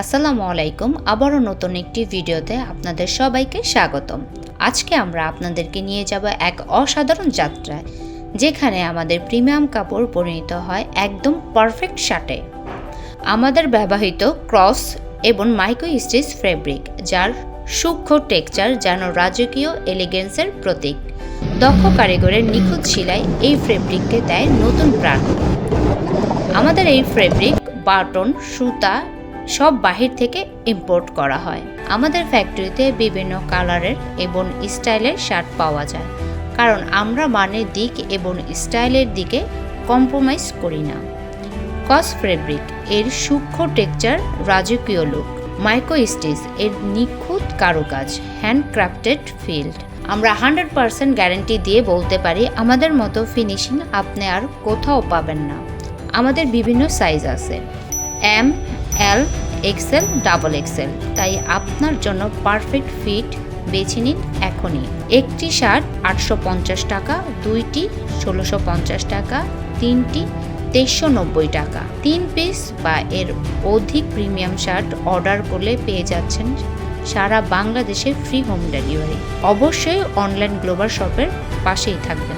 আসসালামু আলাইকুম। আবারও নতুন একটি ভিডিওতে আপনাদের সবাইকে স্বাগতম। আজকে আমরা আপনাদেরকে নিয়ে যাব এক অসাধারণ যাত্রায়, যেখানে আমাদের প্রিমিয়াম কাপড় পরিণত হয় একদম পারফেক্ট শার্টে। আমাদের ব্যবহৃত ক্রস এবং মাইক্রো স্টিচ ফেব্রিক, যার সূক্ষ্ম টেক্সচার যেন রাজকীয় এলিগেন্সের প্রতীক। দক্ষ কারিগরের নিখুঁত সেলাই এই ফেব্রিককে দেয় নতুন প্রাণ। আমাদের এই ফেব্রিক, বাটন, সুতা সব বাহির থেকে ইম্পোর্ট করা হয়। আমাদের ফ্যাক্টরিতে বিভিন্ন কালারের এবং স্টাইলের শার্ট পাওয়া যায়, কারণ আমরা মানের দিক এবং স্টাইলের দিকে কম্প্রোমাইজ করি না। কস ফেব্রিক এর সূক্ষ্ম টেক্সচার, রাজকীয় লুক, মাইক্রো স্টিচ এর নিখুঁত কারুকাজ, হ্যান্ডক্রাফটেড ফিল্ড। আমরা 100% গ্যারান্টি দিয়ে বলতে পারি, আমাদের মতো ফিনিশিং আপনি আর কোথাও পাবেন না। আমাদের বিভিন্ন সাইজ আছে, এম, এল, এক্সেল, ডাবল এক্সেল, তাই আপনার জন্য পারফেক্ট ফিট বেছে নিন এখনই। একটি শার্ট 850 টাকা, দুইটি 1650 টাকা, তিনটি 2390 টাকা। 3 পিস বা এর অধিক প্রিমিয়াম শার্ট অর্ডার করলে পেয়ে যাচ্ছেন সারা বাংলাদেশে ফ্রি হোম ডেলিভারি। অবশ্যই অনলাইন গ্লোবাল শপের পাশেই থাকবেন।